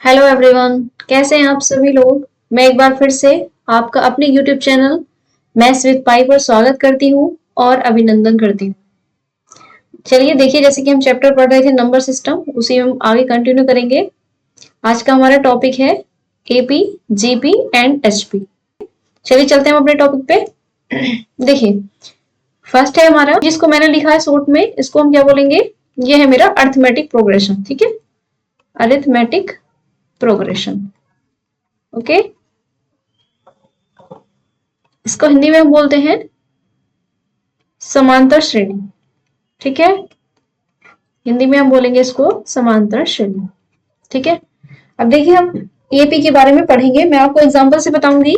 Hello everyone, कैसे हैं आप सभी लोग। मैं एक बार फिर से आपका अपने यूट्यूब चैनल मैथ्स विद पाई पर स्वागत करती हूँ और अभिनंदन करती हूँ। चलिए देखिए, जैसे कि हम चैप्टर पढ़ रहे थे नंबर सिस्टम, उसी हम आगे कंटिन्यू करेंगे। आज का हमारा टॉपिक है एपी, जीपी एंड एचपी। चलिए चलते हैं हम अपने टॉपिक पे। देखिए, फर्स्ट है हमारा, जिसको मैंने लिखा है शॉर्ट में, इसको हम क्या बोलेंगे, ये है मेरा अरिथमेटिक प्रोग्रेशन। ठीक है, अरिथमेटिक प्रोग्रेशन। ओके, इसको हिंदी में हम बोलते हैं समांतर श्रेणी। ठीक है, हिंदी में हम बोलेंगे इसको समांतर श्रेणी। ठीक है, अब देखिए हम एपी के बारे में पढ़ेंगे। मैं आपको एग्जांपल से बताऊंगी।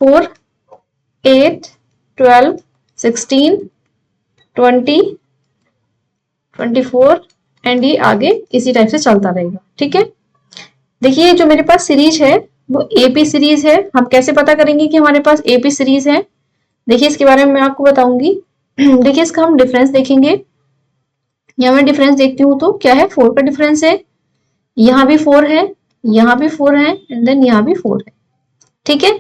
4, 8, 12, 16, 20, 24 एंड ये आगे इसी टाइप से चलता रहेगा। ठीक है, देखिए जो मेरे पास सीरीज है वो एपी सीरीज है। हम कैसे पता करेंगे कि हमारे पास एपी सीरीज है, देखिए इसके बारे में मैं आपको बताऊंगी। देखिए इसका हम डिफरेंस देखेंगे। यहाँ मैं डिफरेंस देखती हूँ तो क्या है, 4 का डिफरेंस है, यहाँ भी 4 है, यहाँ भी 4 है एंड देन यहाँ भी 4 है। ठीक है,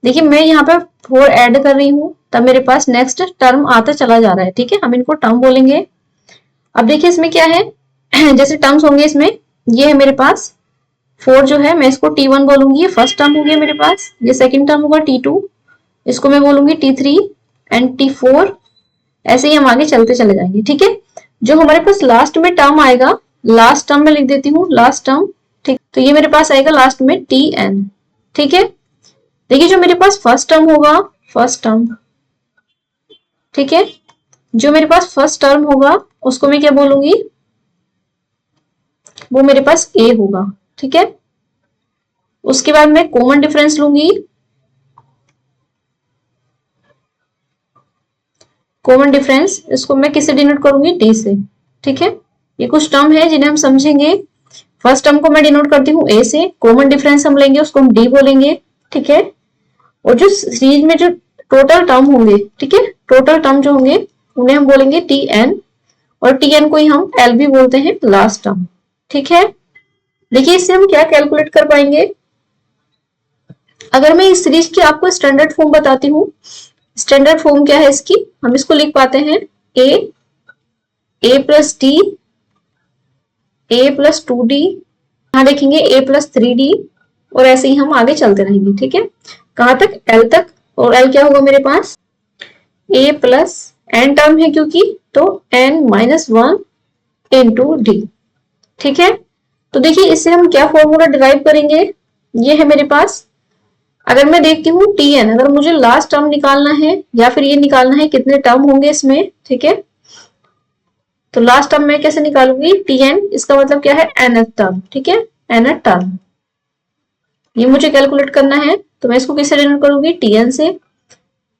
देखिए मैं यहाँ पे 4 ऐड कर रही हूँ, तब मेरे पास नेक्स्ट टर्म आता चला जा रहा है। ठीक है, हम इनको टर्म बोलेंगे। अब देखिए इसमें क्या है, जैसे टर्म्स होंगे इसमें, ये है मेरे पास 4 जो है, मैं इसको T1 बोलूंगी, ये फर्स्ट टर्म हो गया मेरे पास। ये सेकेंड टर्म होगा T2, इसको मैं बोलूंगी T3 एंड T4। ऐसे ही हम आगे चलते चले जाएंगे। ठीक है, जो हमारे पास लास्ट में टर्म आएगा, लास्ट टर्म में लिख देती हूँ, लास्ट टर्म। ठीक, तो ये मेरे पास आएगा लास्ट में Tn। ठीक है, देखिए जो मेरे पास फर्स्ट टर्म होगा, फर्स्ट टर्म, ठीक है, जो मेरे पास फर्स्ट टर्म होगा उसको मैं क्या बोलूंगी, वो मेरे पास A होगा। ठीक है, उसके बाद मैं कॉमन डिफरेंस लूंगी। कॉमन डिफरेंस, इसको मैं किससे डिनोट करूंगी, डी से। ठीक है, ये कुछ टर्म है जिन्हें हम समझेंगे। फर्स्ट टर्म को मैं डिनोट करती हूँ ए से, कॉमन डिफरेंस हम लेंगे उसको हम डी बोलेंगे। ठीक है, और जो सीरीज में जो टोटल टर्म होंगे, ठीक है, टोटल टर्म जो होंगे उन्हें हम बोलेंगे टी एन, और टी एन को ही हम एल भी बोलते हैं, लास्ट टर्म। ठीक है, देखिए इससे हम क्या कैलकुलेट कर पाएंगे। अगर मैं इस सीरीज की आपको स्टैंडर्ड फॉर्म बताती हूँ, स्टैंडर्ड फॉर्म क्या है इसकी, हम इसको लिख पाते हैं ए प्लस डी, ए प्लस 2d, यहाँ देखेंगे ए प्लस 3d, और ऐसे ही हम आगे चलते रहेंगे। ठीक है, कहां तक, एल तक, और एल क्या होगा मेरे पास, ए प्लस एन टर्म है क्योंकि, तो एन माइनस 1 इंटू डी। ठीक है, तो देखिए इससे हम क्या फॉर्मूला डिराइव करेंगे, ये है मेरे पास। अगर मैं देखती हूँ टी एन, अगर मुझे लास्ट टर्म निकालना है या फिर ये निकालना है कितने टर्म होंगे इसमें, ठीक है, तो लास्ट टर्म मैं कैसे निकालूंगी, टी एन, इसका मतलब क्या है, एनथ टर्म। ठीक है, एनथ टर्म, ये मुझे कैलकुलेट करना है, तो मैं इसको किससे डिनोट करूंगी, टी एन से,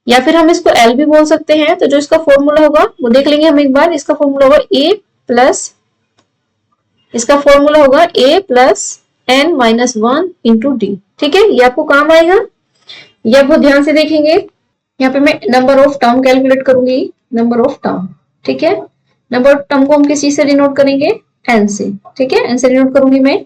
या फिर हम इसको एल भी बोल सकते हैं। तो जो इसका फॉर्मूला होगा वो देख लेंगे हम एक बार। इसका फॉर्मूला होगा ए प्लस, इसका फॉर्मूला होगा a plus N minus 1 into D. ठीक है, ये आपको काम आएगा, ये आपको ध्यान से देखेंगे। यहाँ पे मैं नंबर ऑफ टर्म कैलकुलेट करूंगी, नंबर ऑफ टर्म। ठीक है, नंबर ऑफ टर्म को हम किस चीज से डिनोट करेंगे, एन से। ठीक है, एन से डिनोट करूंगी मैं।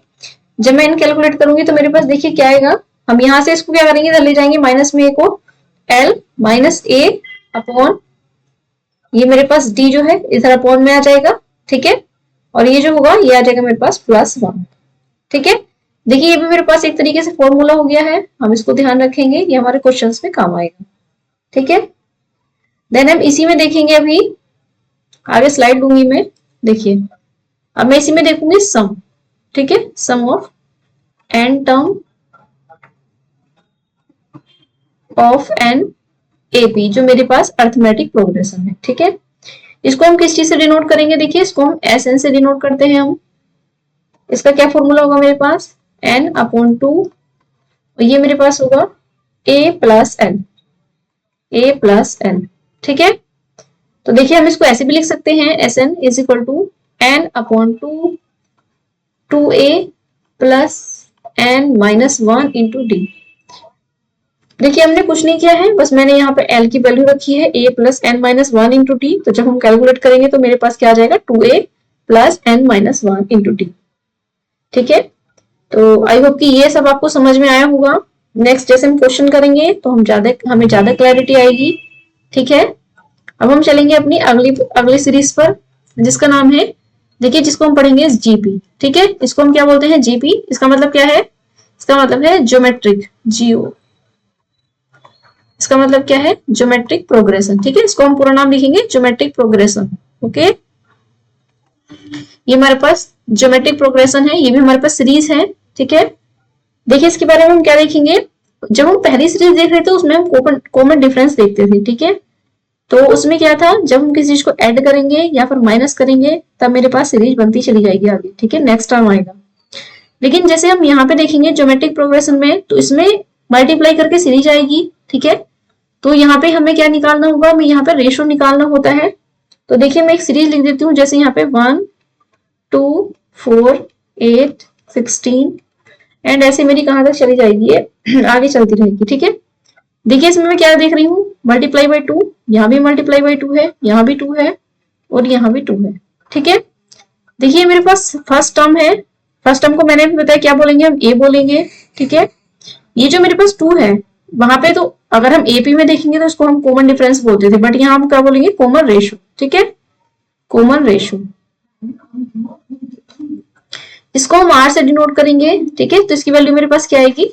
जब मैं एन कैलकुलेट करूंगी तो मेरे पास देखिए क्या आएगा, हम यहाँ से इसको क्या करेंगे, इधर ले जाएंगे माइनस में ए को, एल माइनस ए अपॉन, ये मेरे पास डी जो है इधर अपॉन में आ जाएगा। ठीक है, और ये जो होगा ये आ जाएगा मेरे पास प्लस 1। ठीक है, देखिए ये भी मेरे पास एक तरीके से फॉर्मूला हो गया है, हम इसको ध्यान रखेंगे, ये हमारे क्वेश्चंस में काम आएगा। ठीक है, देन हम इसी में देखेंगे, अभी आगे स्लाइड दूंगी मैं। देखिए अब मैं इसी में देखूंगी सम। ठीक है, sum of n term of n AP, जो मेरे पास अरिथमेटिक प्रोग्रेशन है। ठीक है, इसको हम किस चीज से डिनोट करेंगे, देखिए इसको हम एस एन से डिनोट करते हैं हम। इसका क्या फॉर्मूला होगा मेरे पास, एन अपॉन 2, और ये मेरे पास होगा a plus N, A plus N. ठीक है, तो देखिए हम इसको ऐसे भी लिख सकते हैं, S N is equal to N upon 2 A plus N minus 1 into D. देखिए हमने कुछ नहीं किया है, बस मैंने यहाँ पे एल की वैल्यू रखी है a plus N minus 1 into d. तो जब हम कैलकुलेट करेंगे तो मेरे पास क्या आ जाएगा, 2a plus N minus 1 into D. ठीक है, तो आई होप कि ये सब आपको समझ में आया होगा। नेक्स्ट जैसे हम क्वेश्चन करेंगे तो हमें ज्यादा क्लैरिटी आएगी। ठीक है, अब हम चलेंगे अपनी अगली अगली सीरीज पर, जिसका नाम है, देखिए जिसको हम पढ़ेंगे जीपी। ठीक है, इसको हम क्या बोलते हैं, जीपी। इसका मतलब क्या है, इसका मतलब है ज्योमेट्रिक, जीओ, इसका मतलब क्या है, ज्योमेट्रिक प्रोग्रेशन। ठीक है, इसको हम पूरा नाम लिखेंगे ज्योमेट्रिक प्रोग्रेशन। ओके, ये हमारे पास ज्योमेट्रिक प्रोग्रेशन है, ये भी हमारे पास सीरीज है। ठीक है, देखिए इसके बारे में हम क्या देखेंगे, जब हम पहली सीरीज देख रहे थे उसमें हम कॉमन डिफरेंस देखते थे। ठीक है, तो उसमें क्या था, जब हम किसी चीज को ऐड करेंगे या फिर माइनस करेंगे तब मेरे पास सीरीज बनती चली जाएगी आगे। ठीक है, नेक्स्ट टर्म आएगा। लेकिन जैसे हम यहाँ पे देखेंगे ज्योमेट्रिक प्रोग्रेशन में, तो इसमें मल्टीप्लाई करके सीरीज आएगी। ठीक है, तो यहाँ पे हमें क्या निकालना होगा, हमें यहाँ पे रेशो निकालना होता है। तो देखिए मैं एक सीरीज लिख देती हूँ, जैसे यहाँ पे 1 2 4 8 16 एंड ऐसे मेरी कहां तक चली जाएगी, ये आगे चलती रहेगी। ठीक है, देखिए इसमें मैं क्या देख रही हूँ, मल्टीप्लाई बाई 2, यहाँ भी मल्टीप्लाई बाई 2 है, यहाँ भी 2 है और यहाँ भी 2 है। ठीक है, देखिए मेरे पास फर्स्ट टर्म है, फर्स्ट टर्म को मैंने भी बताया क्या बोलेंगे, हम ए बोलेंगे। ठीक है, ये जो मेरे पास 2 है, वहां पे तो अगर हम एपी में देखेंगे तो उसको हम कॉमन डिफरेंस बोलते थे, बट यहाँ हम क्या बोलेंगे, कॉमन रेशो। ठीक है, कॉमन रेशो, इसको हम आर से डिनोट करेंगे। ठीक है, तो इसकी वैल्यू मेरे पास क्या आएगी,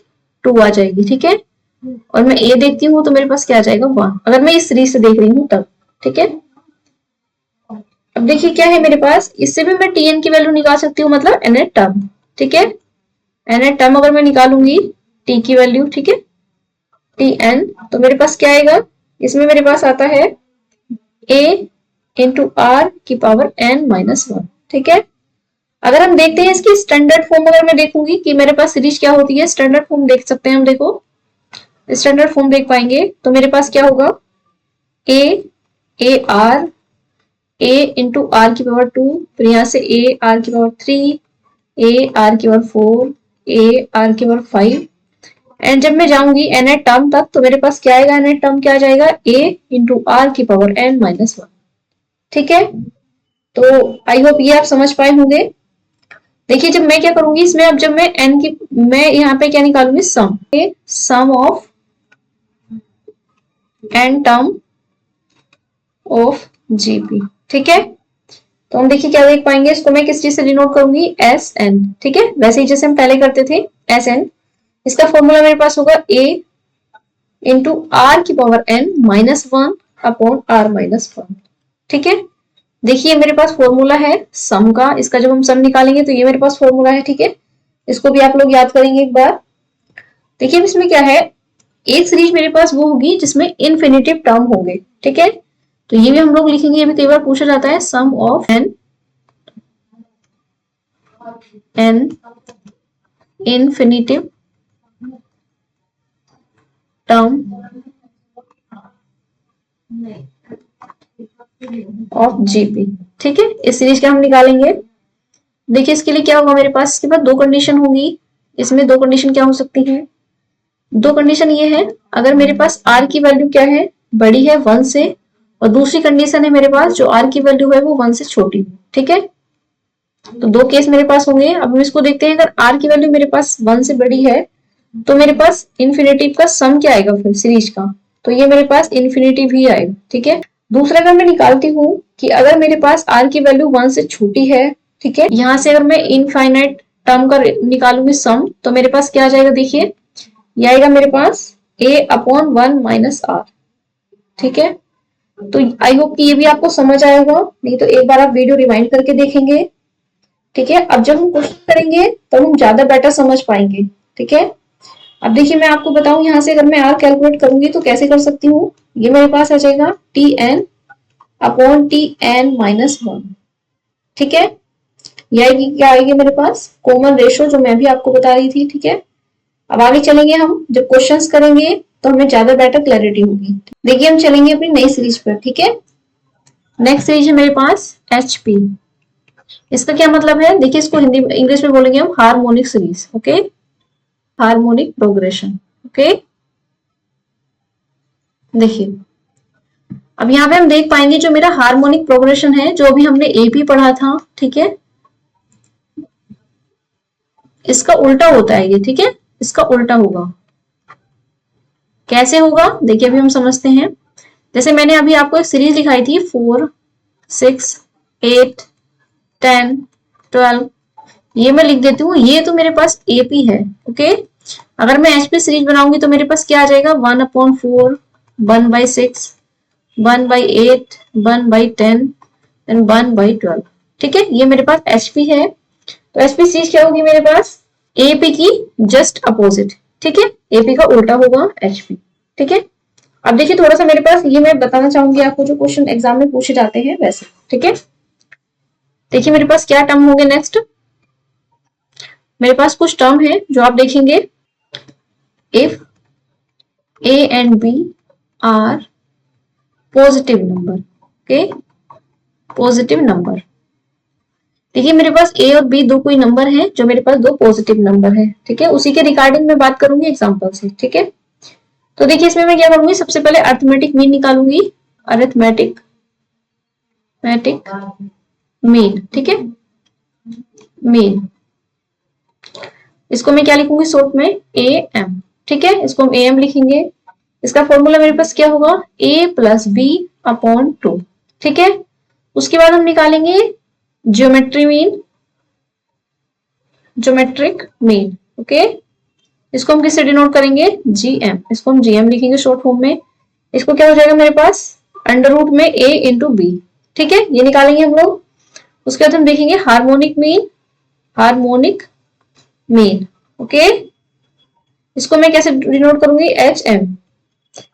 2 आ जाएगी। ठीक है, और मैं ए देखती हूँ तो मेरे पास क्या आ जाएगा, 1, अगर मैं इस सीरीज से देख रही हूँ तब। ठीक है, अब देखिए क्या है मेरे पास, इससे भी मैं टीएन की वैल्यू निकाल सकती हूँ, मतलब एन टर्म। ठीक है, एन टर्म अगर मैं निकालूंगी टी की वैल्यू, ठीक है, टी एन, तो मेरे पास क्या आएगा, इसमें मेरे पास आता है ए इंटू आर की पावर एन माइनस 1। ठीक है, अगर हम देखते हैं इसकी स्टैंडर्ड फॉर्म, अगर मैं देखूंगी कि मेरे पास सीरीज क्या होती है, स्टैंडर्ड फॉर्म देख सकते हैं हम, देखो स्टैंडर्ड फॉर्म देख पाएंगे तो मेरे पास क्या होगा, A R, A into R की पावर 2, फिर यहाँ से ए आर की पावर 3, ए आर की पावर 4, ए आर की पावर 5 एंड जब मैं जाऊंगी एन टर्म तक तो मेरे पास क्या आएगा, एन टर्म क्या आ जाएगा, ए इंटू आर की पावर एन माइनस 1। ठीक है, तो आई होप ये आप समझ पाए होंगे। देखिए जब मैं क्या करूंगी इसमें, अब जब मैं एन की, मैं यहाँ पे क्या निकालूंगी, sum of n term of GP. ठीक है, तो हम देखिए क्या देख पाएंगे, इसको मैं किस चीज से डिनोट करूंगी, एस एन। ठीक है, वैसे ही जैसे हम पहले करते थे, एस एन। इसका फॉर्मूला मेरे पास होगा ए इंटू आर की power N minus 1 upon R minus 1। ठीक है, देखिए मेरे पास फॉर्मूला है सम का, इसका जब हम सम निकालेंगे तो ये मेरे पास फॉर्मूला है। ठीक है, इसको भी आप लोग याद करेंगे एक बार। देखिए इसमें क्या है, एक सीरीज मेरे पास वो होगी जिसमें इनफिनिटिव टर्म होंगे। ठीक है, तो ये भी हम लोग लिखेंगे, ये भी कई बार पूछा जाता है, sum of n infinitive term of GP. ठीक है, इस सीरीज का हम निकालेंगे। देखिए इसके लिए क्या होगा, मेरे पास इसके बाद 2 कंडीशन होंगी। इसमें 2 कंडीशन क्या हो सकती है, 2 कंडीशन ये है, अगर मेरे पास आर की वैल्यू क्या है, बड़ी है 1 से, और दूसरी कंडीशन है मेरे पास जो आर की वैल्यू है वो 1 से छोटी है। ठीक है, तो 2 केस मेरे पास होंगे। अब हम इसको देखते हैं, अगर आर की वैल्यू मेरे पास 1 से बड़ी है तो मेरे पास इन्फिनिटिव का सम क्या आएगा फिर सीरीज का, तो ये मेरे पास इन्फिनिटिव ही आएगा। ठीक है, दूसरा अगर मैं निकालती हूँ कि अगर मेरे पास आर की वैल्यू 1 से छोटी है, ठीक है, यहाँ से अगर मैं इनफाइनाइट टर्म का निकालूंगी सम, तो मेरे पास क्या आ जाएगा, देखिए ये आएगा मेरे पास a अपॉन 1 माइनस आर। ठीक है, तो आई होप कि ये भी आपको समझ आएगा, नहीं तो एक बार आप वीडियो रिवाइंड करके देखेंगे। ठीक है, अब जब हम क्वेश्चन करेंगे तब हम ज्यादा बेटर समझ पाएंगे। ठीक है, अब देखिए मैं आपको बताऊं, यहाँ से अगर मैं आर कैलकुलेट करूंगी तो कैसे कर सकती हूँ, ये मेरे पास आ जाएगा T N upon T N minus 1। ठीक है, ये आएगी, क्या आएगी मेरे पास, कॉमन रेशो, जो मैं भी आपको बता रही थी। ठीक है, अब आगे चलेंगे, हम जब क्वेश्चंस करेंगे तो हमें ज्यादा बेटर क्लैरिटी होगी। देखिए हम चलेंगे अपनी नई सीरीज पर। ठीक है, नेक्स्ट सीरीज है मेरे पास एचपी। इसका क्या मतलब है, देखिए इसको हिंदी इंग्लिश में बोलेंगे हम harmonic series. Okay, harmonic progression. Okay, देखिए अब यहाँ पे हम देख पाएंगे जो मेरा हार्मोनिक प्रोग्रेशन है, जो अभी हमने एपी पढ़ा था। ठीक है, इसका उल्टा होता है ये, ठीक है, इसका उल्टा होगा। कैसे होगा देखिए अभी हम समझते हैं। जैसे मैंने अभी आपको एक सीरीज दिखाई थी 4, 6, 8, 10, 12, ये मैं लिख देती हूँ, ये तो मेरे पास एपी है। ओके, अगर मैं एचपी सीरीज बनाऊंगी तो मेरे पास क्या आ जाएगा, 1/4, 1/6, 1/8, 1/10 एंड 1/12। ठीक है, ये मेरे पास एचपी है। तो एचपी सीरीज क्या होगी मेरे पास, एपी की जस्ट अपोजिट। ठीक है, एपी का उल्टा होगा एचपी। ठीक है, अब देखिए थोड़ा सा मेरे पास ये मैं बताना चाहूंगी आपको, जो क्वेश्चन एग्जाम में पूछे जाते हैं वैसे। ठीक है, देखिए मेरे पास क्या टर्म होंगे नेक्स्ट। मेरे पास कुछ टर्म है जो आप देखेंगे, if A and B are positive number. Okay, positive number. देखिए मेरे पास ए और बी दो कोई नंबर है जो मेरे पास दो पॉजिटिव नंबर है। ठीक है, उसी के रिगार्डिंग में बात करूंगी एग्जांपल से। ठीक है, तो देखिए इसमें मैं क्या करूंगी, सबसे पहले अरिथमेटिक मीन निकालूंगी, अरिथमेटिक मीन। ठीक है, मीन, इसको मैं क्या लिखूंगी शॉर्ट में, ए एम। ठीक है, इसको हम ए एम लिखेंगे। इसका फॉर्मूला मेरे पास क्या होगा, ए प्लस बी अपॉन 2। ठीक है, उसके बाद हम निकालेंगे geometry mean, geometric mean. Okay, इसको हम किससे डिनोट करेंगे, जीएम। इसको हम जीएम लिखेंगे शॉर्ट फॉर्म में। इसको क्या हो जाएगा मेरे पास, अंडर रूट में ए इंटू बी। ठीक है, ये निकालेंगे हम लोग। उसके बाद हम देखेंगे harmonic mean, harmonic mean. Okay, इसको मैं कैसे डिनोट करूंगी, एच एम।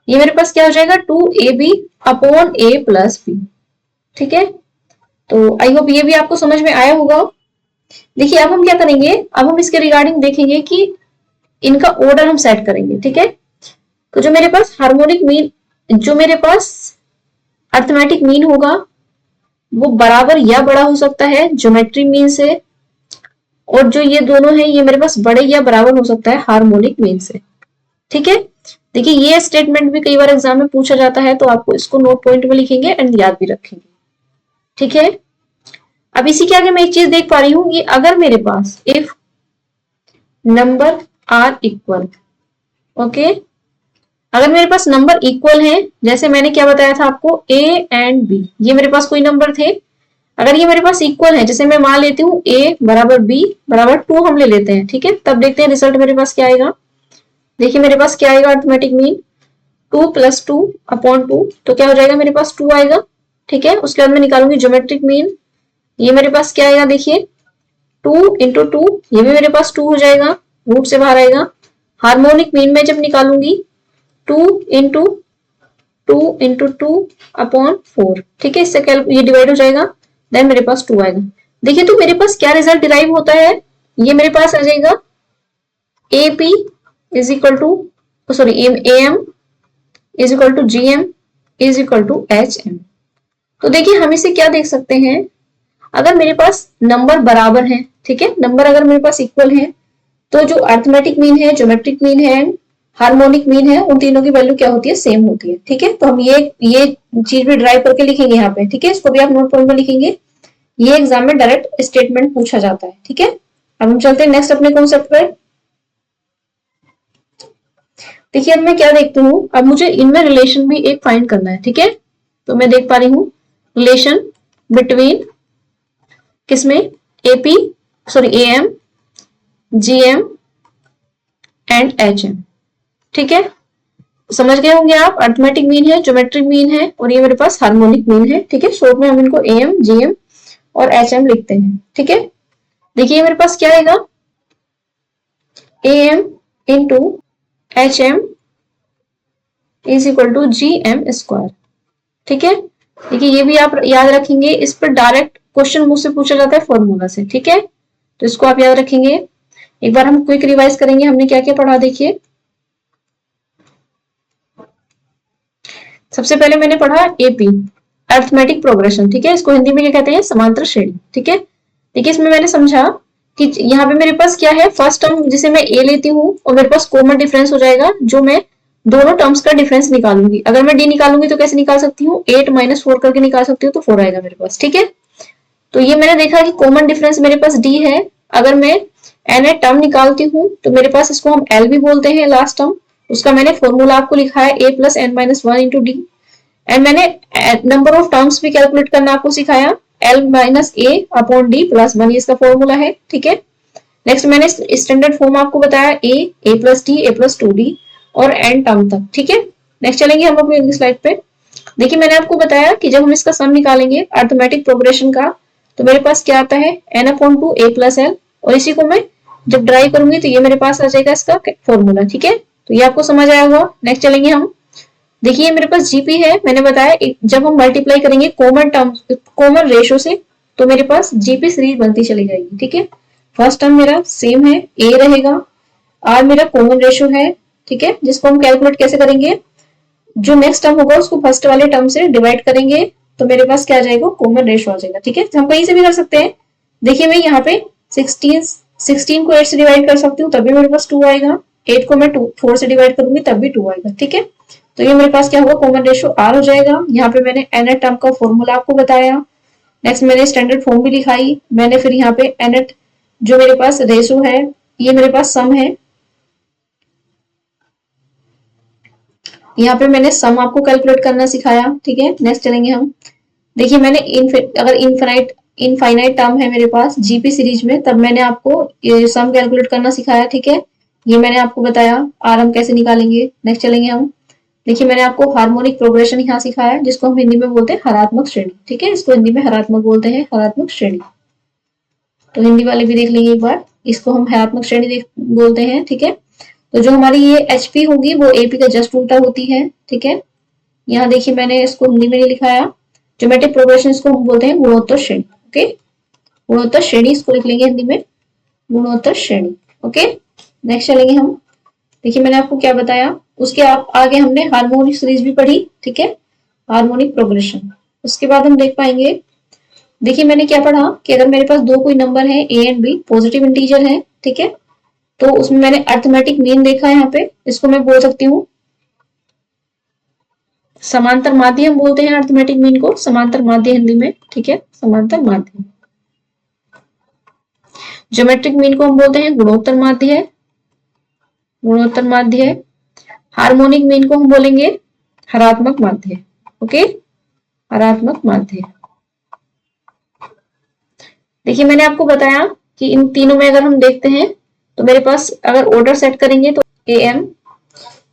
ये मेरे पास क्या हो जाएगा, 2ab अपॉन ए प्लस बी। ठीक है, तो आई होप ये भी आपको समझ में आया होगा। देखिए अब हम क्या करेंगे, अब हम इसके रिगार्डिंग देखेंगे कि इनका ऑर्डर हम सेट करेंगे। ठीक है, तो जो मेरे पास हार्मोनिक मीन, जो मेरे पास अरिथमेटिक मीन होगा वो बराबर या बड़ा हो सकता है ज्योमेट्री मीन से, और जो ये दोनों है ये मेरे पास बड़े या बराबर हो सकता है हार्मोनिक मीन से। ठीक है, देखिए ये स्टेटमेंट भी कई बार एग्जाम में पूछा जाता है, तो आपको इसको नोट पॉइंट में लिखेंगे एंड याद भी रखेंगे। ठीक है, अब इसी के आगे मैं एक चीज देख पा रही हूं कि अगर मेरे पास if number are equal, okay, अगर मेरे पास नंबर इक्वल है, जैसे मैंने क्या बताया था आपको, ए एंड बी, ये मेरे पास कोई नंबर थे, अगर ये मेरे पास इक्वल है, जैसे मैं मान लेती हूँ a बराबर b बराबर 2 हम ले लेते हैं। ठीक है, तब देखते हैं रिजल्ट मेरे पास क्या आएगा। देखिए मेरे पास क्या आएगा, अरिथमेटिक मीन 2 प्लस 2 अपॉन 2, तो क्या हो जाएगा मेरे पास 2 आएगा। ठीक है, उसके बाद मैं निकालूंगी ज्योमेट्रिक मीन, ये मेरे पास क्या आएगा, देखिए 2 इंटू 2, ये भी मेरे पास 2 हो जाएगा, रूट से बाहर आएगा। हार्मोनिक मीन में जब निकालूंगी 2 इंटू 2 अपॉन 4। ठीक है, इससे ये डिवाइड हो जाएगा, देन मेरे पास 2 आएगा। देखिए तो मेरे पास क्या रिजल्ट डिराइव होता है, ये मेरे पास आ जाएगा AP is equal to, sorry AM is equal to GM is equal to HM। तो देखिए हम इसे क्या देख सकते हैं, अगर मेरे पास नंबर बराबर है, ठीक है, नंबर अगर मेरे पास इक्वल है, तो जो अरिथमेटिक मीन है, ज्योमेट्रिक मीन है, हार्मोनिक मीन है, उन तीनों की वैल्यू क्या होती है, सेम होती है। ठीक है, तो हम ये चीज भी ड्राइव करके लिखेंगे यहाँ पे। ठीक है, इसको भी आप नोट पॉइंट में लिखेंगे, ये एग्जाम में डायरेक्ट स्टेटमेंट पूछा जाता है। ठीक है, अब हम चलते हैं नेक्स्ट अपने कॉन्सेप्ट पर। देखिए अब मैं क्या देखती हूँ, अब मुझे इनमें रिलेशन भी एक फाइंड करना है। ठीक है, तो मैं देख पा रही हूँ रिलेशन बिटवीन किसमें, AP sorry AM, GM and HM। ठीक है, समझ गए होंगे आप, अरिथमेटिक मीन है, ज्योमेट्रिक मीन है, और ये मेरे पास हार्मोनिक मीन है। ठीक है, शॉर्ट में हम इनको AM, GM और HM लिखते हैं। ठीक है, देखिए मेरे पास क्या आएगा, AM into HM is equal to GM square. ठीक है, देखिए ये भी आप याद रखेंगे, इस पर डायरेक्ट क्वेश्चन मुझसे पूछा जाता है फॉर्मूला से। ठीक है, तो इसको आप याद रखेंगे। एक बार हम क्विक रिवाइज करेंगे, हमने क्या क्या पढ़ा। देखिए सबसे पहले मैंने पढ़ा AP अरिथमेटिक प्रोग्रेशन। ठीक है, इसको हिंदी में क्या कहते हैं, समांतर श्रेणी। ठीक है, देखिए इसमें मैंने समझा कि यहाँ पे मेरे पास क्या है, फर्स्ट टर्म जिसे मैं A लेती हूँ और मेरे पास कॉमन डिफरेंस हो जाएगा, जो मैं दोनों टर्म्स का डिफरेंस निकालूंगी। अगर मैं D निकालूंगी तो कैसे निकाल सकती हूँ, 8 माइनस 4 करके निकाल सकती हूँ, तो 4 आएगा मेरे पास। ठीक है, तो ये मैंने देखा कि कॉमन डिफरेंस मेरे पास D है। अगर मैं एन ए टर्म निकालती हूँ तो मेरे पास इसको हम एल भी बोलते हैं, लास्ट टर्म। उसका मैंने फॉर्मूला आपको लिखा है a plus N minus one into d. And मैंने नंबर ऑफ टर्म्स भी कैलकुलेट करना आपको सिखाया, l minus a upon d plus one, ये इसका फॉर्मूला है, ठीक है। नेक्स्ट मैंने स्टैंडर्ड फॉर्म आपको बताया ए प्लस डी, ए प्लस टू डी और एन टर्म तक, ठीक है। नेक्स्ट चलेंगे हम अपनी अगली स्लाइड पे। देखिए मैंने आपको बताया कि जब हम इसका सम निकालेंगे अर्थमेटिक प्रोग्रेशन का, तो मेरे पास क्या आता है N upon to A plus L, और इसी को मैं जब ड्राइव करूंगी तो ये मेरे पास आ जाएगा इसका फॉर्मूला, ठीक है। तो ये आपको समझ आया होगा। नेक्स्ट चलेंगे हम। देखिए मेरे पास जीपी है, मैंने बताया जब हम मल्टीप्लाई करेंगे कॉमन टर्म कॉमन रेशो से तो मेरे पास जीपी सीरीज बनती चली जाएगी, ठीक है। फर्स्ट टर्म मेरा सेम है, ए रहेगा, आर मेरा कॉमन रेशो है, ठीक है, जिसको हम कैलकुलेट कैसे करेंगे, जो नेक्स्ट टर्म होगा उसको फर्स्ट वाले टर्म से डिवाइड करेंगे तो मेरे पास क्या आ जाएगा, कॉमन रेशो आ जाएगा, ठीक है। हम कहीं से भी कर सकते हैं। देखिए मैं यहाँ पे 16 को 8 से डिवाइड कर सकती हूँ तभी मेरे पास 2 आएगा, 8 को मैं 4 से डिवाइड करूंगी तब भी 2 आएगा, ठीक है। तो ये मेरे पास क्या होगा, कॉमन रेशो आर हो जाएगा। यहाँ पे मैंने एनएट टर्म का फॉर्मूला आपको बताया। नेक्स्ट मैंने स्टैंडर्ड फॉर्म भी लिखाई मैंने, फिर यहाँ पे एनएट जो मेरे पास रेशो है, ये मेरे पास सम है, यहाँ पे मैंने सम आपको कैलकुलेट करना सिखाया, ठीक है। नेक्स्ट चलेंगे हम। देखिए मैंने अगर इनफाइनाइट टर्म है मेरे पास जीपी सीरीज में, तब मैंने आपको ये सम कैलकुलेट करना सिखाया, ठीक है। ये मैंने आपको बताया आर हम कैसे निकालेंगे। नेक्स्ट चलेंगे हम। देखिए मैंने आपको हार्मोनिक प्रोग्रेशन यहाँ सिखाया, जिसको हम हिंदी में बोलते हैं हरात्मक श्रेणी, ठीक है। इसको हिंदी में हरात्मक बोलते हैं, हरात्मक श्रेणी। तो हिंदी वाले भी देख लेंगे एक बार, इसको हम हरात्मक श्रेणी बोलते हैं, ठीक है। तो जो हमारी ये एचपी होगी वो एपी का जस्ट उल्टा होती है, ठीक है। यहाँ देखिए मैंने इसको हिंदी में नहीं लिखाया, ज्योमेट्रिक प्रोग्रेशन इसको हम बोलते हैं गुणोत्तर श्रेणी, ओके। गुणोत्तर श्रेणी इसको लिख लेंगे हिंदी में, गुणोत्तर श्रेणी, ओके। नेक्स्ट चलेंगे हम। देखिए मैंने आपको क्या बताया, उसके आगे हमने हार्मोनिक सीरीज भी पढ़ी, ठीक है, हार्मोनिक प्रोग्रेशन। उसके बाद हम देख पाएंगे, देखिए मैंने क्या पढ़ा कि अगर मेरे पास दो कोई नंबर है A and B, positive integer है, ठीक है, तो उसमें मैंने अर्थमेटिक मीन देखा है। यहाँ पे इसको मैं बोल सकती हूँ समांतर माध्य, हम बोलते हैं अर्थमेटिक मीन को समांतर माध्य हिंदी में, ठीक है, समांतर माध्य। ज्योमेट्रिक मीन को हम बोलते हैं गुणोत्तर माध्य, गुणोत्तर माध्य। हार्मोनिक मीन को हम बोलेंगे हरात्मक माध्य, ओके, हरात्मक माध्य। देखिए मैंने आपको बताया कि इन तीनों में अगर हम देखते हैं तो मेरे पास अगर ऑर्डर सेट करेंगे तो ए एम,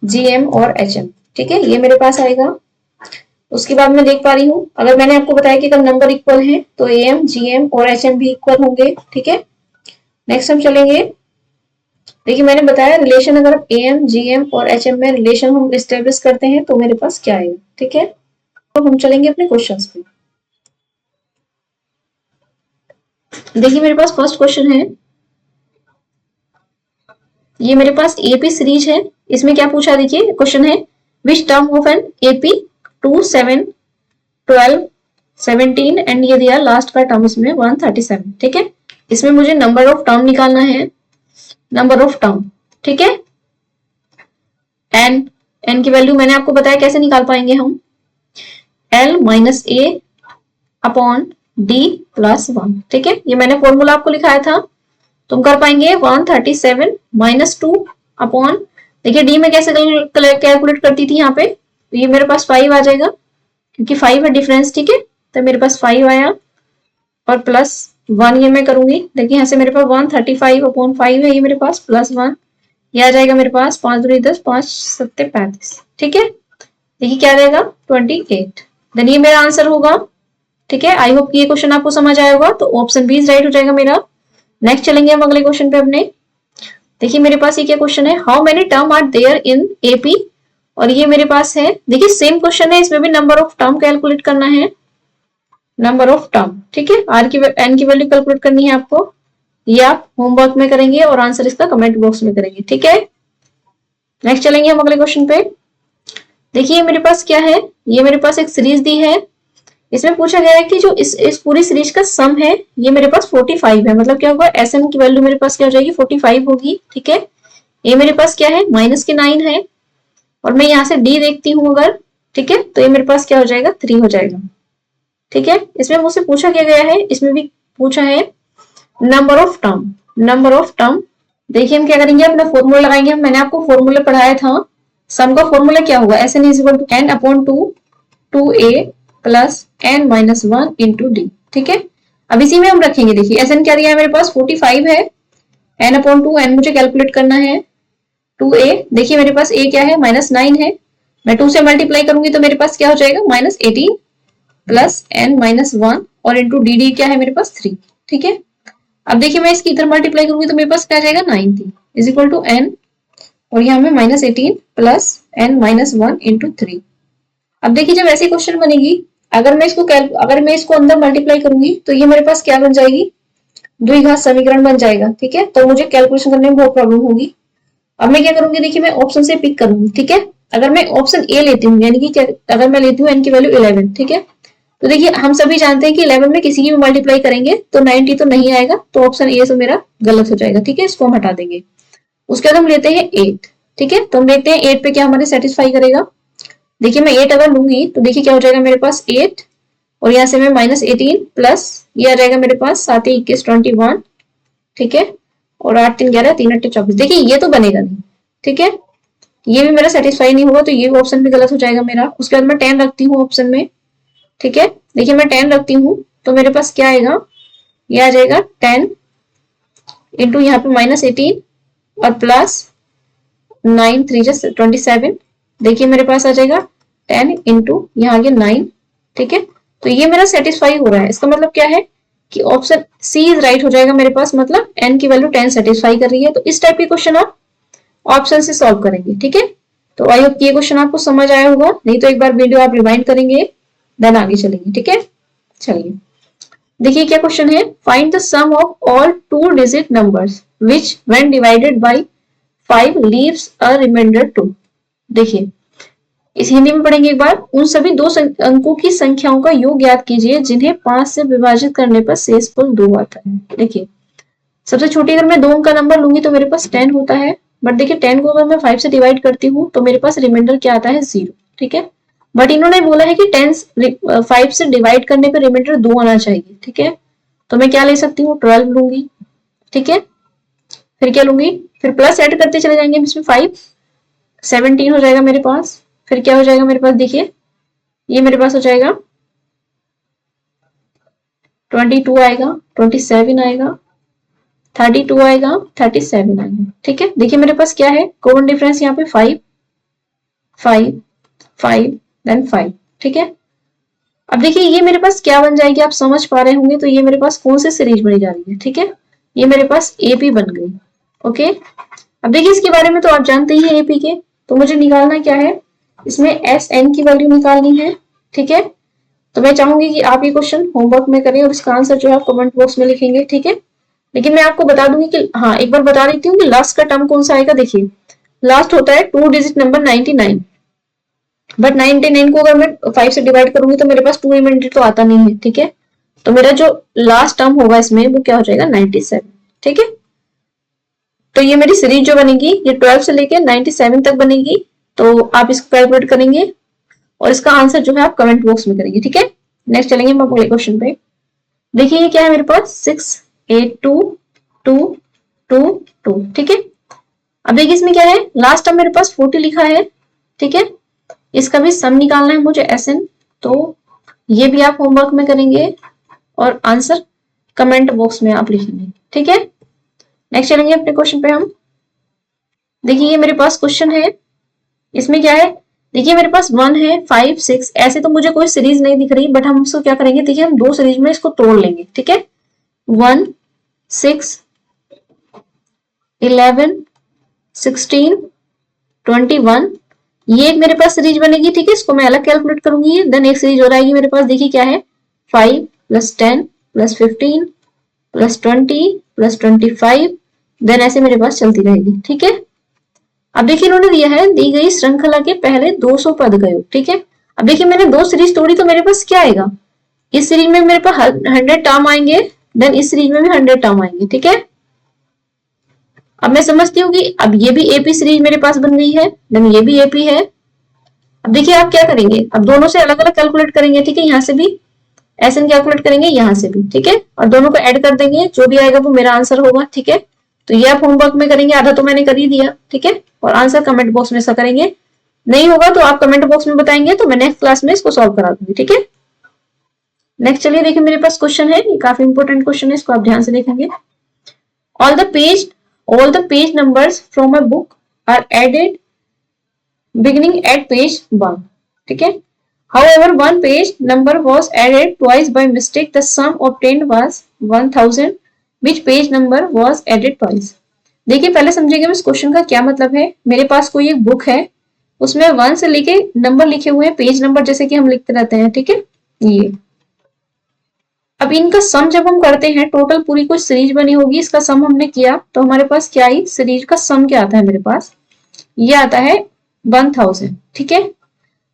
जी एम और एच एम, ठीक है, ये मेरे पास आएगा। उसके बाद मैं देख पा रही हूँ, अगर मैंने आपको बताया कि अगर नंबर इक्वल है तो ए एम, जी एम और एच एम भी इक्वल होंगे, ठीक है। नेक्स्ट हम चलेंगे। देखिए मैंने बताया रिलेशन, अगर ए एम, जी एम और एच एम में रिलेशन हम स्टेब्लिश करते हैं तो मेरे पास क्या आएगा, ठीक है। तो हम चलेंगे अपने क्वेश्चंस पे। देखिए मेरे पास फर्स्ट क्वेश्चन है, ये मेरे पास एपी सीरीज है। इसमें क्या पूछा, देखिए क्वेश्चन है which term of n AP 2, 7, 12, 17 and ये दिया लास्ट का टर्म इसमें 137, ठीक है। इसमें मुझे नंबर ऑफ टर्म निकालना है, नंबर ऑफ टर्म, ठीक है। एन की वैल्यू मैंने आपको बताया कैसे निकाल पाएंगे हम, L minus a upon d plus 1, ठीक है। ये मैंने फॉर्मूला आपको लिखाया था, तुम कर पाएंगे 137 माइनस 2 अपॉन, देखिए डी में कैसे कैलकुलेट करती थी यहाँ पे, तो ये मेरे पास 5 आ जाएगा क्योंकि 5 है डिफरेंस, ठीक है। तो मेरे पास 5 आया और प्लस 1 ये मैं करूंगी। देखिए यहाँ से मेरे पास 135 अपॉन 5 है, ये मेरे पास प्लस 1 ये आ जाएगा मेरे पास 5 दूनी 10, 5 सत्ते 35, ठीक है। देखिए क्या आ जाएगा 28, देन ये मेरा आंसर होगा, ठीक है। आई होप ये क्वेश्चन आपको समझ आया होगा, तो ऑप्शन बी राइट हो जाएगा मेरा। नेक्स्ट चलेंगे हम अगले क्वेश्चन पे अपने। देखिए मेरे पास ये क्या क्वेश्चन है, how many term are there in AP, और ये मेरे पास है, देखिए सेम क्वेश्चन है, इसमें भी नंबर ऑफ टर्म कैलकुलेट करना है, नंबर ऑफ टर्म, ठीक है। आर की एन की वैल्यू कैलकुलेट करनी है आपको, ये आप होमवर्क में करेंगे और आंसर इसका कमेंट बॉक्स में करेंगे, ठीक है। नेक्स्ट चलेंगे हम अगले क्वेश्चन पे। देखिए मेरे पास क्या है, ये मेरे पास एक सीरीज दी है, इसमें पूछा गया है कि जो इस पूरी सीरीज का सम है ये मेरे पास 45 है, मतलब क्या होगा एस एन की वैल्यू मेरे पास क्या हो जाएगी 45 होगी, ठीक है। ये मेरे पास क्या है माइनस के 9 है, और मैं यहाँ से डी देखती हूँ अगर, ठीक है, तो ये मेरे पास क्या हो जाएगा 3 हो जाएगा, ठीक है। इसमें मुझसे पूछा क्या गया है, इसमें भी पूछा है number of term, number of term. देखिए हम क्या करेंगे, अपना फॉर्मूला लगाएंगे। मैंने आपको फॉर्मूला पढ़ाया था, सम का फॉर्मूला क्या होगा, S N is equal to N upon two, two A plus N minus one into D. ठीक है, अब इसी में हम रखेंगे। देखिए एस एन क्या दिया है मेरे पास 45 है, एन अपॉन टू, एन मुझे कैलकुलेट करना है, टू ए, देखिए मेरे पास ए क्या है -9 है, मैं 2 से मल्टीप्लाई करूंगी तो मेरे पास क्या हो जाएगा -18 प्लस एन माइनस वन, और इंटू डी डी क्या है मेरे पास 3। ठीक है, अब देखिए मैं इसकी इधर मल्टीप्लाई करूंगी तो मेरे पास क्या आ जाएगा 90 इज इक्वल टू एन, और यहाँ में -18 plus N minus one into 3। अब देखिए जब ऐसी क्वेश्चन बनेगी, अगर मैं इसको अंदर मल्टीप्लाई करूंगी तो ये मेरे पास क्या बन जाएगी, द्विघात समीकरण बन जाएगा। ठीक है, तो मुझे कैलकुलेशन करने में बहुत प्रॉब्लम होगी। अब मैं क्या करूंगी, देखिए मैं ऑप्शन से पिक करूंगी। ठीक है, अगर मैं ऑप्शन ए लेती हूँ, यानी कि अगर मैं लेती हूँ एन की वैल्यू 11, ठीक है, तो देखिए हम सभी जानते हैं कि 11 में किसी की भी मल्टीप्लाई करेंगे तो 90 तो नहीं आएगा, तो ऑप्शन ए से मेरा गलत हो जाएगा। ठीक है, इसको हम हटा देंगे। उसके बाद हम लेते हैं 8। ठीक है, तो हम देखते हैं 8 पे क्या हमारे सेटिस्फाई करेगा। देखिए मैं 8 अगर लूंगी तो देखिए क्या हो जाएगा मेरे पास 8, और यहाँ से मैं -18 प्लस ये आ जाएगा मेरे पास 7 21 21। ठीक है, और 8 3 11 3 8 24। देखिए ये तो बनेगा नहीं। ठीक है, ये भी मेरा सेटिस्फाई नहीं होगा, तो ये ऑप्शन भी गलत हो जाएगा मेरा। उसके बाद मैं 10 रखती हूँ ऑप्शन में। ठीक है, देखिए मैं 10 रखती हूँ तो मेरे पास क्या आएगा, ये आ जाएगा 10 इंटू यहाँ पे -18 और प्लस 9 3 27। देखिए मेरे पास आ जाएगा 10 इंटू यहाँ आगे 9। ठीक है, तो ये मेरा सेटिस्फाई हो रहा है। इसका मतलब क्या है कि ऑप्शन सी इज राइट हो जाएगा मेरे पास, मतलब एन की वैल्यू 10 सेटिस्फाई कर रही है। तो इस टाइप के क्वेश्चन आप ऑप्शन से सॉल्व करेंगे। ठीक है, तो आई होप ये क्वेश्चन आपको समझ आया होगा, नहीं तो एक बार वीडियो आप रिवाइंड करेंगे देन आगे चलेंगे। ठीक है, चलिए देखिए क्या क्वेश्चन है, find the sum of all 2 digit numbers which when divided by 5 leaves a remainder 2। देखिए इस हिंदी में पढ़ेंगे एक बार, उन सभी दो अंकों की संख्याओं का योग ज्ञात कीजिए जिन्हें 5 से विभाजित करने पर शेषफल 2 आता है। देखिए सबसे छोटी अगर मैं 2 अंक का नंबर लूंगी तो मेरे पास 10 होता है, बट देखिए 10 को अगर मैं 5 से डिवाइड करती हूँ तो मेरे पास रिमाइंडर क्या आता है 0। ठीक है, बट इन्होंने बोला है कि 5 से डिवाइड करने पर रिमाइंडर 2 आना चाहिए। ठीक है, तो मैं क्या ले सकती हूँ, 12 लूंगी। ठीक है, फिर क्या लूंगी, फिर प्लस ऐड करते चले जाएंगे इसमें 5, 17 हो जाएगा मेरे पास। फिर क्या हो जाएगा मेरे पास, देखिए ये मेरे पास हो जाएगा 22 आएगा, 27 आएगा, 32 आएगा, 37 आएगा। ठीक है, देखिए मेरे पास क्या है, कॉमन डिफरेंस यहाँ पे 5 5 5 देन 5। ठीक है, अब देखिए ये मेरे पास क्या बन जाएगी, आप समझ पा रहे होंगे, तो ये मेरे पास कौन सी सीरीज बनी जा रही है। ठीक है, ये मेरे पास एपी बन गई। ओके, अब देखिए इसके बारे में तो आप जानते ही हैं एपी के, तो मुझे निकालना क्या है, इसमें एस एन की वैल्यू निकालनी है। ठीक है, तो मैं चाहूंगी कि आप ये क्वेश्चन होमवर्क में करें और इसका आंसर जो है कमेंट बॉक्स में लिखेंगे। ठीक है, लेकिन मैं आपको बता दूंगी कि हाँ एक बार बता देती हूँ कि लास्ट का टर्म कौन सा आएगा। देखिए लास्ट होता है 2 डिजिट नंबर 99, बट 99 को अगर मैं 5 से डिवाइड करूंगी तो मेरे पास 2 रिमाइंडर तो आता नहीं है। ठीक है, तो मेरा जो लास्ट टर्म होगा इसमें वो क्या हो जाएगा 97। ठीक है, तो ये मेरी सीरीज जो बनेगी ये 12 से लेके 97 तक बनेगी। तो आप इसको कैलकुलेट करेंगे और इसका आंसर जो है आप कमेंट बॉक्स में करेंगे। ठीक है, नेक्स्ट चलेंगे हम अगले क्वेश्चन पे। देखिए ये क्या है मेरे पास 6 8 2 2 2 2। ठीक है, अब देखिए इसमें क्या है, लास्ट टर्म मेरे पास 40 लिखा है। ठीक है, इसका भी सम निकालना है मुझे एसएन, तो ये भी आप होमवर्क में करेंगे और आंसर कमेंट बॉक्स में आप लिखेंगे। ठीक है, नेक्स्ट चलेंगे अपने क्वेश्चन पे हम। देखिए ये मेरे पास क्वेश्चन है, इसमें क्या है, देखिए मेरे पास 1 है 5 6, ऐसे तो मुझे कोई सीरीज नहीं दिख रही, बट हम इसको क्या करेंगे, देखिए हम 2 सीरीज में इसको तोड़ लेंगे। ठीक है, 1 6 11 16 21, ये एक मेरे पास सीरीज बनेगी। ठीक है, इसको मैं अलग कैलकुलेट करूंगी, देन एक सीरीज और आएगी मेरे पास। देखिए क्या है 5 + 10 + 15 + 20 + 25, देन ऐसे मेरे पास चलती रहेगी। ठीक है, अब देखिए इन्होंने दिया है, दी गई श्रृंखला के पहले 200 पद का योग। ठीक है, अब देखिए मैंने 2 सीरीज तोड़ी तो मेरे पास क्या आएगा, इस सीरीज में मेरे पास 100 टर्म आएंगे, देन इस सीरीज में भी 100 टर्म आएंगे। ठीक है, अब मैं समझती हूँ कि अब ये भी एपी सीरीज मेरे पास बन गई है, देन ये भी एपी है। अब देखिए आप क्या करेंगे, अब दोनों से अलग अलग कैलकुलेट करेंगे। ठीक है, यहाँ से भी SN कैलकुलेट करेंगे यहाँ से भी, ठीक है, और दोनों को ऐड कर देंगे, जो भी आएगा वो मेरा आंसर होगा, ठीक है। तो ये आप होमवर्क में करेंगे, आधा तो मैंने कर ही दिया, ठीक है, और आंसर कमेंट बॉक्स में ऐसा करेंगे। नहीं होगा तो आप कमेंट बॉक्स में बताएंगे, तो मैं नेक्स्ट क्लास में इसको सॉल्व करा दूंगी, ठीक है। नेक्स्ट चलिए देखिए, मेरे पास क्वेश्चन है, ये काफी इंपॉर्टेंट क्वेश्चन है, इसको आप ध्यान से देखेंगे। All the page numbers from a book are added beginning at page 1, ठीक है। However, one page number was added twice by mistake. The sum obtained was 1000. Which page number was added twice? देखिए पहले समझेंगे इस question का क्या मतलब है। मेरे पास कोई एक बुक है, उसमें 1 से लेके नंबर लिखे हुए हैं, पेज नंबर जैसे कि हम लिखते रहते हैं, ठीक है। ये अब इनका सम जब हम करते हैं, टोटल पूरी कोई सीरीज बनी होगी, इसका सम हमने किया तो हमारे पास क्या आई, सीरीज का सम क्या आता है मेरे पास, ये आता है 1000, ठीक है।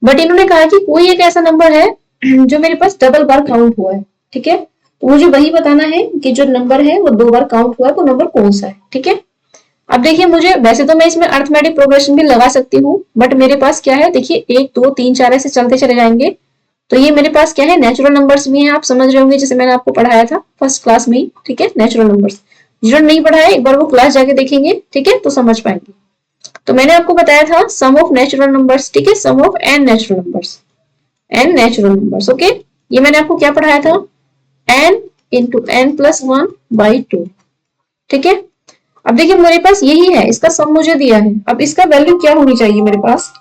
बट इन्होंने कहा कि कोई एक ऐसा नंबर है जो मेरे पास डबल बार काउंट हुआ है, ठीक है। तो मुझे वही बताना है कि जो नंबर है वो 2 बार काउंट हुआ है, वो नंबर कौन सा है, ठीक है। अब देखिए, मुझे वैसे तो मैं इसमें अर्थमेटिक प्रोग्रेशन भी लगा सकती हूँ, बट मेरे पास क्या है, देखिए 1 2 3 4 ऐसे चलते चले जाएंगे। तो ये मेरे पास क्या है, नेचुरल नंबर्स भी हैं, आप समझ रहे होंगे, जैसे मैंने आपको पढ़ाया था फर्स्ट क्लास में, ठीक है, नेचुरल नंबर्स। जिन्होंने नहीं पढ़ाया एक बार वो क्लास जाके देखेंगे, ठीक है, तो समझ पाएंगे। तो मैंने आपको बताया था सम ऑफ नेचुरल नंबर्स, ठीक है, sum of n natural numbers, okay. ये मैंने आपको क्या पढ़ाया था, n into n plus 1 by 2, ठीक है। अब देखिए मेरे पास यही है, इसका सम मुझे दिया है, अब इसका वैल्यू क्या होनी चाहिए मेरे पास।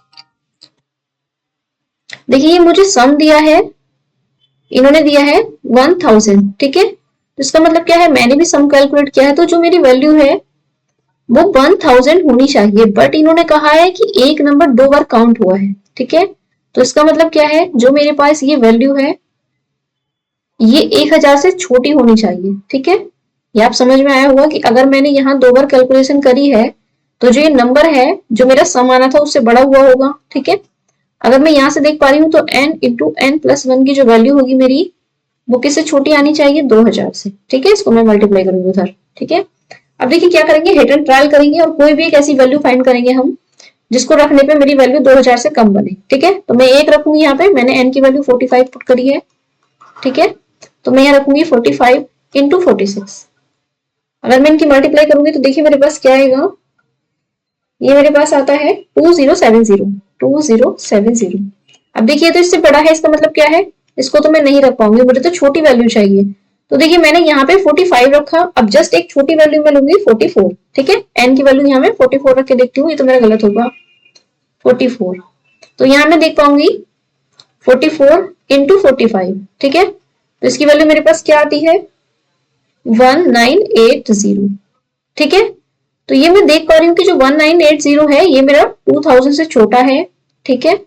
देखिए ये मुझे सम दिया है, इन्होंने दिया है 1000, ठीक है। तो इसका मतलब क्या है, मैंने भी सम कैलकुलेट किया है, तो जो मेरी वैल्यू है वो 1000 होनी चाहिए, बट इन्होंने कहा है कि एक नंबर 2 बार काउंट हुआ है, ठीक है। तो इसका मतलब क्या है, जो मेरे पास ये वैल्यू है ये 1000 से छोटी होनी चाहिए, ठीक है। ये आप समझ में आया होगा कि अगर मैंने यहाँ 2 बार कैलकुलेशन करी है तो जो ये नंबर है जो मेरा सम आना था उससे बड़ा हुआ होगा, ठीक है। अगर मैं यहाँ से देख पा रही हूँ तो n इंटू n प्लस 1 की जो वैल्यू होगी मेरी, वो किससे छोटी आनी चाहिए, 2000 से, ठीक है। इसको मैं मल्टीप्लाई करूंगी उधर, ठीक है। अब देखिए क्या करेंगे, हिट एंड ट्रायल करेंगे और कोई भी एक ऐसी वैल्यू फाइंड करेंगे हम जिसको रखने पे मेरी वैल्यू 2000 से कम बने, ठीक है। तो मैं एक रखूंगी यहाँ पे, मैंने n की वैल्यू 45 पुट करी है, ठीक है। तो मैं यहाँ रखूंगी 45 इंटू 46। अगर मैं इनकी मल्टीप्लाई करूंगी तो देखिए मेरे पास क्या आएगा, ये मेरे पास आता है 2070। अब देखिए तो इससे बड़ा है, इसका मतलब क्या है, इसको तो मैं नहीं रख पाऊंगी, मुझे तो छोटी वैल्यू चाहिए। तो देखिए मैंने यहाँ पे 45 रखा, अब जस्ट एक छोटी वैल्यू में लूंगी 44, ठीक है। n की वैल्यू यहाँ में 44 रख के देखती हूँ, ये तो मेरा गलत होगा, 44। तो यहाँ मैं देख पाऊंगी 44 इंटू 45, ठीक है। तो इसकी वैल्यू मेरे पास क्या आती है, 1980, ठीक है। तो ये मैं देख पा रही हूँ कि जो 1980 है ये मेरा 2000 से छोटा है, ठीक है।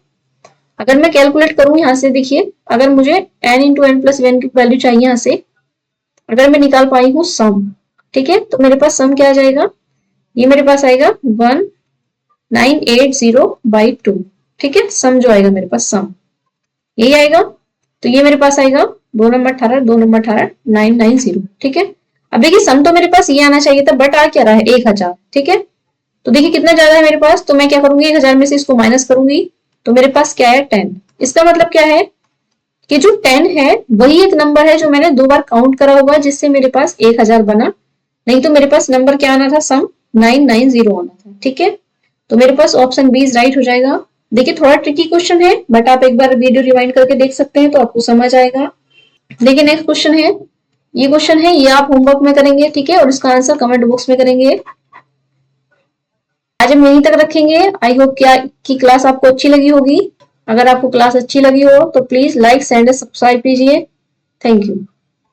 अगर मैं कैलकुलेट करूं यहाँ से, देखिए अगर मुझे n इंटू n प्लस 1 की वैल्यू चाहिए यहाँ से, अगर मैं निकाल पाई हूँ सम, ठीक है, तो मेरे पास सम क्या आ जाएगा, ये मेरे पास आएगा 1980 बाई 2, ठीक है। सम जो आएगा मेरे पास सम यही आएगा, तो ये मेरे पास आएगा 2 नंबर 18 2 नंबर 18 990, ठीक है। अब देखिए सम तो मेरे पास ये आना चाहिए था, बट आ क्या रहा है 1000, ठीक है। तो देखिए कितना ज्यादा है मेरे पास, तो मैं क्या करूंगी 1000 में से इसको माइनस करूंगी, तो मेरे पास क्या है 10। इसका मतलब क्या है कि जो 10 है वही एक नंबर है जो मैंने 2 बार काउंट करा हुआ, जिससे मेरे पास 1000 बना, नहीं तो मेरे पास नंबर क्या आना था, सम 990 आना था, ठीक है। तो मेरे पास ऑप्शन बी इज राइट हो जाएगा। देखिए थोड़ा ट्रिकी क्वेश्चन है, बट आप एक बार वीडियो रिवाइंड करके देख सकते हैं तो आपको समझ आएगा। देखिए नेक्स्ट क्वेश्चन है, ये क्वेश्चन है, ये आप होमवर्क में करेंगे, ठीक है, और इसका आंसर कमेंट बॉक्स में करेंगे। आज हम यहीं तक रखेंगे। आई होप कि क्लास आपको अच्छी लगी होगी। अगर आपको क्लास अच्छी लगी हो तो प्लीज लाइक एंड सब्सक्राइब कीजिए। Thank you.